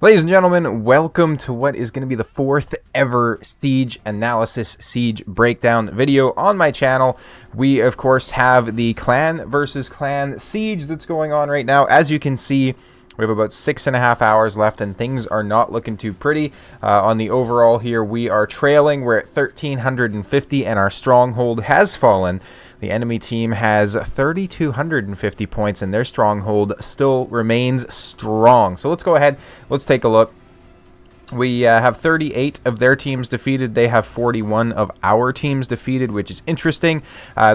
Ladies and gentlemen, welcome to what is going to be the fourth ever Siege Analysis Siege Breakdown video on my channel. We, of course, have the clan versus clan siege that's going on right now. As you can see, we have about 6.5 hours left, and things are not looking too pretty. On the overall here, we are trailing. We're at 1,350, and our stronghold has fallen. The enemy team has 3,250 points, and their stronghold still remains strong. So let's go ahead. Let's take a look. We have 38 of their teams defeated. They have 41 of our teams defeated, which is interesting.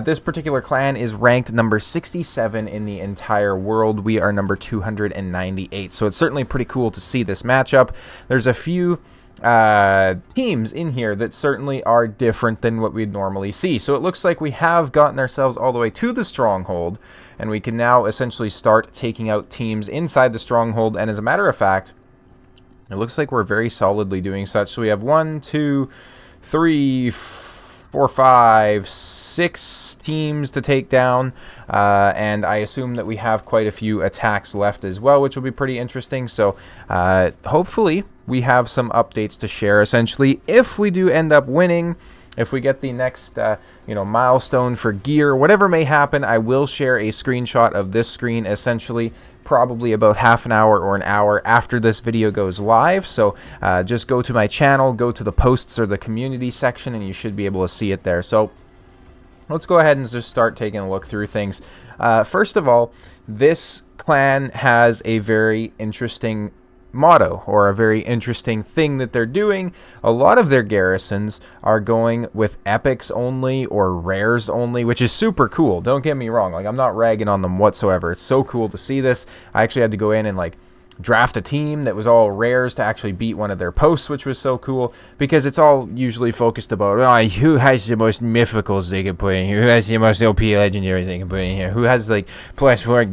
This particular clan is ranked number 67 in the entire world. We are number 298. So it's certainly pretty cool to see this matchup. There's a few teams in here that certainly are different than what we'd normally see. So it looks like we have gotten ourselves all the way to the stronghold, and we can now essentially start taking out teams inside the stronghold. And as a matter of fact, it looks like we're very solidly doing such. So we have 1, 2, 3, 4, 5, 6 teams to take down, and I assume that we have quite a few attacks left as well, which will be pretty interesting. So hopefully we have some updates to share. Essentially, if we do end up winning, if we get the next milestone for gear, whatever may happen, I will share a screenshot of this screen essentially probably about half an hour or an hour after this video goes live. So just go to my channel, go to the posts or the community section, and you should be able to see it there. So let's go ahead and just start taking a look through things. First of all, this clan has a very interesting motto, or a very interesting thing that they're doing. A lot of their garrisons are going with epics only or rares only, which is super cool. Don't get me wrong, like, I'm not ragging on them whatsoever. It's so cool to see this. I actually had to go in and draft a team that was all rares to actually beat one of their posts, which was so cool, because it's all usually focused about who has the most mythicals they can put in here, who has the most OP legendaries they can put in here, who has +4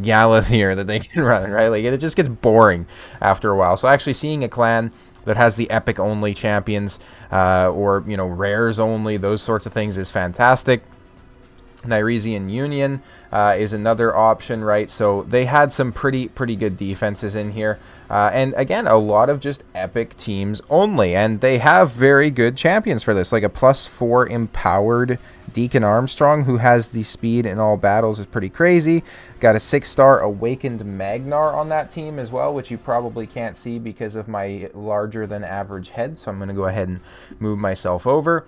Galathir that they can run, right? Like, it just gets boring after a while. So actually seeing a clan that has the epic only champions, or rares only, those sorts of things, is fantastic. Nyresian Union is another option, right? So they had some pretty good defenses in here, and again, a lot of just epic teams only, and they have very good champions for this. Like a +4 empowered Deacon Armstrong, who has the speed in all battles, is pretty crazy. Got a 6-star awakened Magnar on that team as well, which you probably can't see because of my larger than average head, so I'm going to go ahead and move myself over.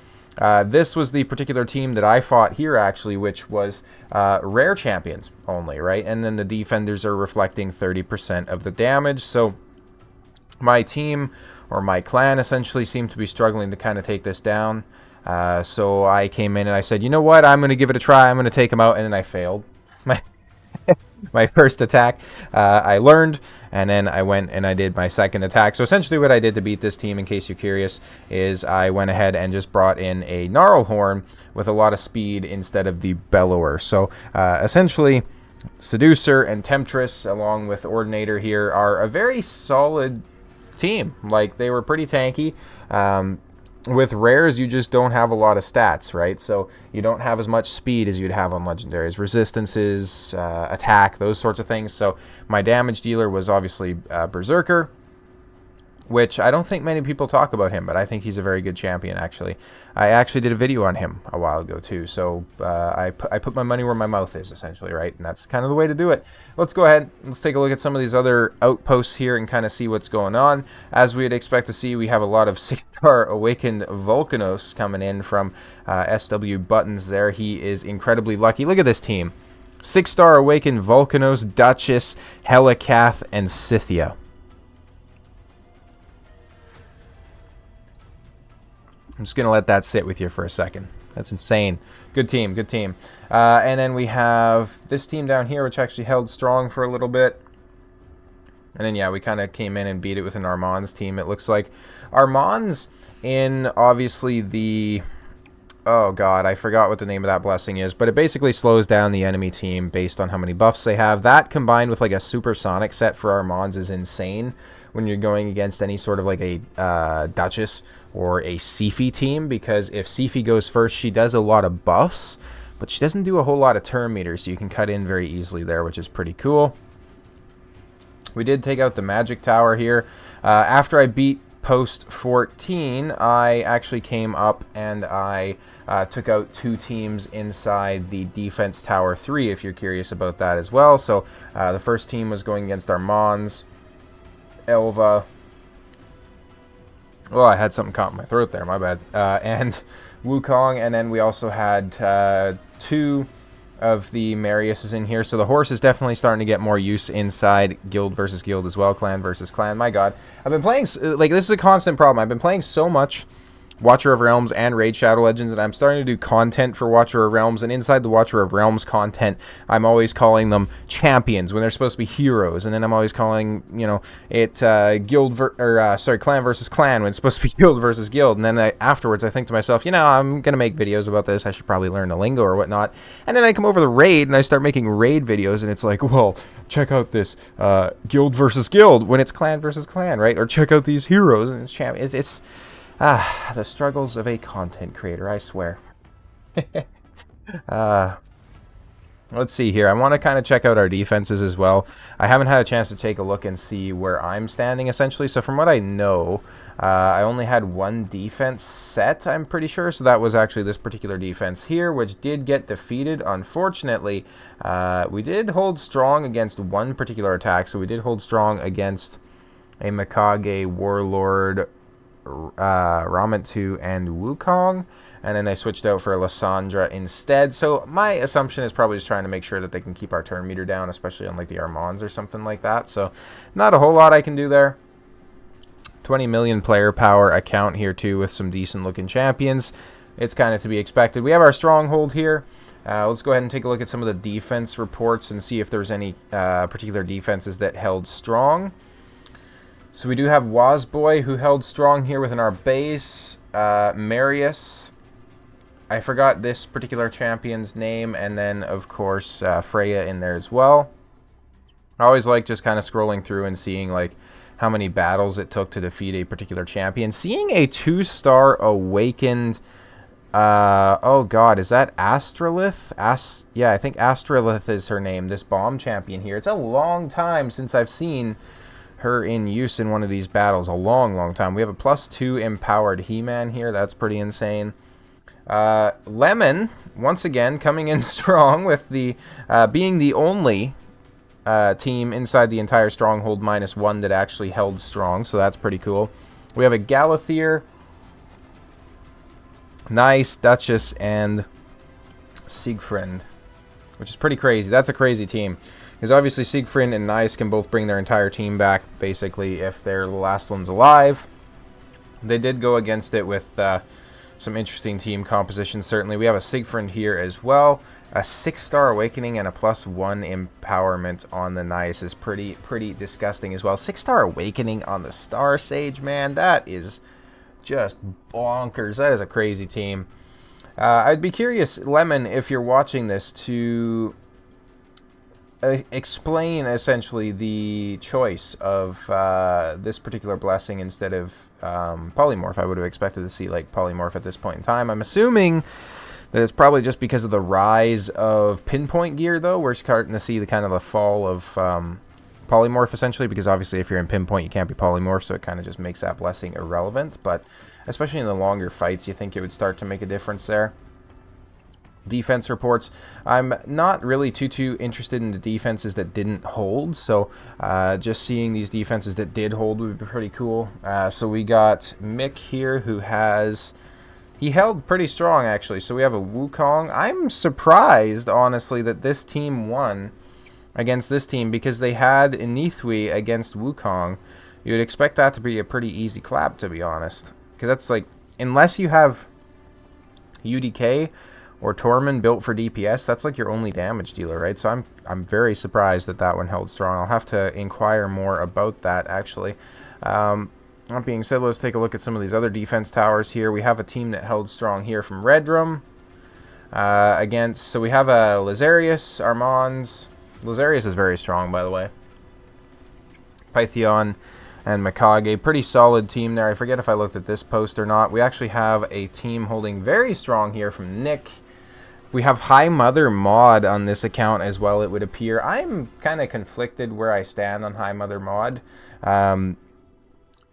This was the particular team that I fought here, actually, which was rare champions only, right? And then the defenders are reflecting 30% of the damage. So my team, or my clan, essentially seemed to be struggling to kind of take this down. So I came in and I said, you know what, I'm going to give it a try. I'm going to take them out, and then I failed. My first attack, I learned, and then I went and I did my second attack. So essentially what I did to beat this team, in case you're curious, is I went ahead and just brought in a Gnarlhorn with a lot of speed instead of the Bellower. So essentially, Seducer and Temptress, along with Ordinator here, are a very solid team. Like, they were pretty tanky. With rares, you just don't have a lot of stats, right? So you don't have as much speed as you'd have on legendaries, resistances, attack, those sorts of things. So my damage dealer was obviously Berserker, which I don't think many people talk about him, but I think he's a very good champion, actually. I actually did a video on him a while ago, too. So I put my money where my mouth is, essentially, right? And that's kind of the way to do it. Let's go ahead. Let's take a look at some of these other outposts here and kind of see what's going on. As we'd expect to see, we have a lot of 6-star awakened Volcanos coming in from SW Buttons there. He is incredibly lucky. Look at this team. 6-star awakened Volcanos, Duchess, Helicath, and Scythia. I'm just going to let that sit with you for a second. That's insane. Good team, good team. And then we have this team down here, which actually held strong for a little bit. And then, yeah, we kind of came in and beat it with an Armand's team, it looks like. Armand's in, obviously, the... Oh, God, I forgot what the name of that blessing is. But it basically slows down the enemy team based on how many buffs they have. That, combined with, like, a supersonic set for Armand's, is insane when you're going against any sort of, like, a Duchess or a Siphi team, because if Siphi goes first, she does a lot of buffs, but she doesn't do a whole lot of turn meters, so you can cut in very easily there, which is pretty cool. We did take out the magic tower here. After I beat Post 14, I actually came up and I took out 2 teams inside the Defense Tower 3, if you're curious about that as well. So the first team was going against Armands, Elva. Oh, I had something caught in my throat there, my bad. And Wukong, and then we also had 2 of the Mariuses in here. So the horse is definitely starting to get more use inside guild versus guild as well, clan versus clan. My god, I've been playing, like, this is a constant problem. I've been playing so much Watcher of Realms and Raid Shadow Legends, and I'm starting to do content for Watcher of Realms, and inside the Watcher of Realms content, I'm always calling them champions when they're supposed to be heroes, and then I'm always calling, you know, it clan versus clan when it's supposed to be guild versus guild, and then afterwards I think to myself, you know, I'm gonna make videos about this, I should probably learn the lingo or whatnot, and then I come over the raid and I start making raid videos, and it's like, well, check out this guild versus guild when it's clan versus clan, right? Or check out these heroes and it's champions. It's the struggles of a content creator, I swear. Let's see here. I want to kind of check out our defenses as well. I haven't had a chance to take a look and see where I'm standing, essentially. So from what I know, I only had 1 defense set, I'm pretty sure. So that was actually this particular defense here, which did get defeated. Unfortunately, we did hold strong against 1 particular attack. So we did hold strong against a Mikage, Warlord, Ramantu, and Wukong, and then I switched out for Lysandra instead. So my assumption is probably just trying to make sure that they can keep our turn meter down, especially on like the Armands or something like that. So not a whole lot I can do there. 20 million player power account here too, with some decent looking champions. It's kind of to be expected. We have our stronghold here. Let's go ahead and take a look at some of the defense reports and see if there's any particular defenses that held strong. So we do have Wazboy, who held strong here within our base. Marius. I forgot this particular champion's name. And then, of course, Freya in there as well. I always like just kind of scrolling through and seeing, like, how many battles it took to defeat a particular champion. Seeing a 2-star awakened... oh, God, is that Astrolith? Yeah, I think Astrolith is her name, this bomb champion here. It's a long time since I've seen her in use in one of these battles. A long time. We have a +2 empowered He-Man here. That's pretty insane. Lemon, once again, coming in strong with the being the only team inside the entire Stronghold -1 that actually held strong, so that's pretty cool. We have a Galathier, Nice, Duchess, and Siegfried, which is pretty crazy. That's a crazy team. Because obviously Siegfried and Nice can both bring their entire team back, basically, if they're the last ones alive. They did go against it with some interesting team compositions, certainly. We have a Siegfried here as well. A 6-star awakening and a +1 empowerment on the Nice is pretty disgusting as well. 6-star awakening on the Star Sage, man. That is just bonkers. That is a crazy team. I'd be curious, Lemon, if you're watching this, to explain essentially the choice of this particular blessing instead of polymorph. I would have expected to see like polymorph at this point in time. I'm assuming that it's probably just because of the rise of pinpoint gear, though. We're starting to see the kind of the fall of polymorph, essentially, because obviously if you're in pinpoint you can't be polymorph, so it kind of just makes that blessing irrelevant. But especially in the longer fights, you think it would start to make a difference there. Defense reports. I'm not really too interested in the defenses that didn't hold, so just seeing these defenses that did hold would be pretty cool. So we got Mick here, who he held pretty strong, actually. So we have a Wukong. I'm surprised, honestly, that this team won against this team, because they had Inithwi against Wukong. You would expect that to be a pretty easy clap, to be honest, because that's like, unless you have UDK or Tormund built for DPS, that's like your only damage dealer, right? So I'm very surprised that that one held strong. I'll have to inquire more about that, actually. That being said, let's take a look at some of these other defense towers here. We have a team that held strong here from Redrum. So we have a Lazarius, Armands. Lazarius is very strong, by the way. Pythion and Mikage. Pretty solid team there. I forget if I looked at this post or not. We actually have a team holding very strong here from Nick. We have High Mother Mod on this account as well, it would appear. I'm kind of conflicted where I stand on High Mother Mod.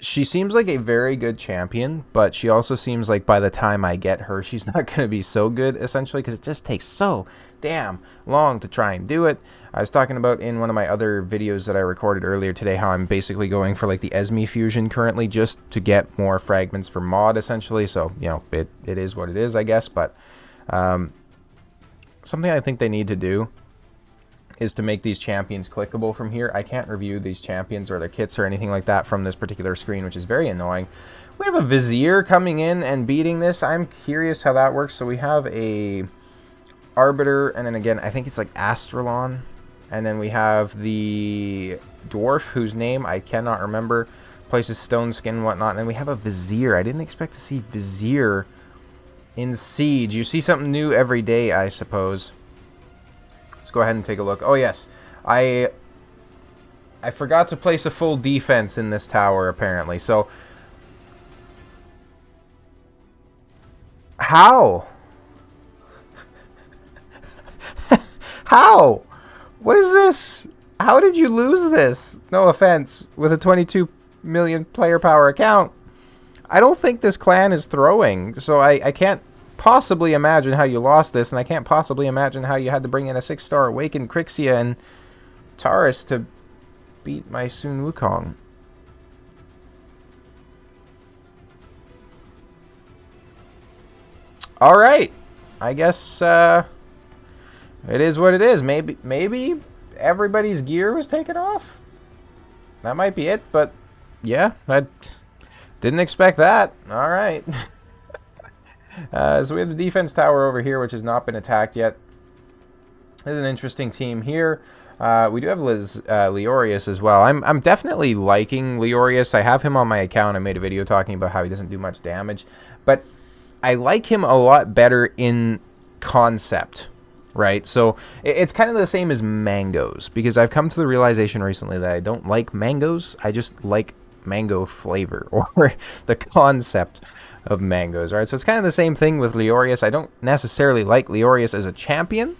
she seems like a very good champion, but she also seems like by the time I get her, she's not going to be so good, essentially, because it just takes so damn long to try and do it. I was talking about in one of my other videos that I recorded earlier today how I'm basically going for like the Esme fusion currently just to get more fragments for mod, essentially. So, you know, it is what it is, I guess. But something I think they need to do is to make these champions clickable from here. I can't review these champions or their kits or anything like that from this particular screen, which is very annoying. We have a Vizier coming in and beating this. I'm curious how that works. So we have a Arbiter, and then again, I think it's like Astralon. And then we have the Dwarf, whose name I cannot remember. Places stone skin and whatnot. And then we have a Vizier. I didn't expect to see Vizier in Siege. You see something new every day, I suppose. Let's go ahead and take a look. Oh, yes. I forgot to place a full defense in this tower, apparently. So, how? How? What is this? How did you lose this? No offense, with a 22 million player power account. I don't think this clan is throwing, so I can't possibly imagine how you lost this, and I can't possibly imagine how you had to bring in a 6-star Awakened Crixia and Taurus to beat my Sun Wukong. Alright, I guess it is what it is. Maybe everybody's gear was taken off. That might be it, but yeah, I didn't expect that. Alright. So we have the defense tower over here, which has not been attacked yet. There's an interesting team here. We do have Leorius as well. I'm definitely liking Leorius. I have him on my account. I made a video talking about how he doesn't do much damage. But I like him a lot better in concept, right? So it's kind of the same as mangoes, because I've come to the realization recently that I don't like mangoes. I just like mango flavor, or the concept of mangoes, right? So it's kind of the same thing with Leorius. I don't necessarily like Leorius as a champion,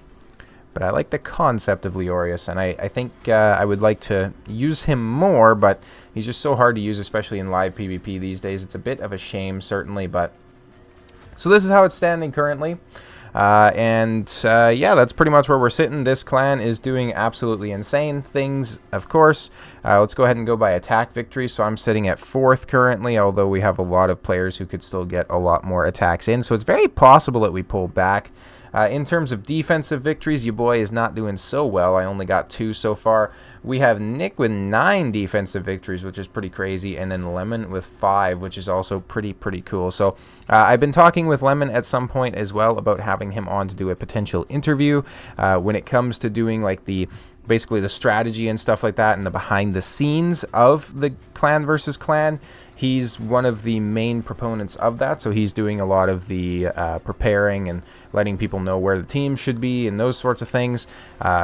but I like the concept of Leorius, and I think I would like to use him more, but he's just so hard to use, especially in live PvP these days. It's a bit of a shame, certainly, but... So this is how it's standing currently. Yeah, that's pretty much where we're sitting. This clan is doing absolutely insane things, of course. Let's go ahead and go by attack victory. So I'm sitting at 4th currently, although we have a lot of players who could still get a lot more attacks in. So it's very possible that we pull back. In terms of defensive victories, your boy is not doing so well. I only got 2 so far. We have Nick with 9 defensive victories, which is pretty crazy, and then Lemon with 5, which is also pretty cool. So I've been talking with Lemon at some point as well about having him on to do a potential interview when it comes to doing like basically the strategy and stuff like that and the behind the scenes of the clan versus clan. He's one of the main proponents of that, so he's doing a lot of the preparing and letting people know where the team should be and those sorts of things.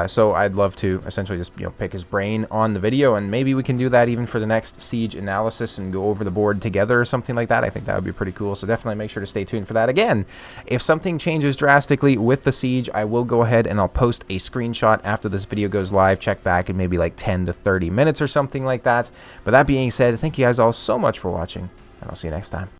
So I'd love to essentially just pick his brain on the video, and maybe we can do that even for the next Siege analysis and go over the board together or something like that. I think that would be pretty cool, so definitely make sure to stay tuned for that. Again, if something changes drastically with the Siege, I will go ahead and I'll post a screenshot after this video goes live. Check back in maybe like 10 to 30 minutes or something like that. But that being said, thank you guys all so much for watching, and I'll see you next time.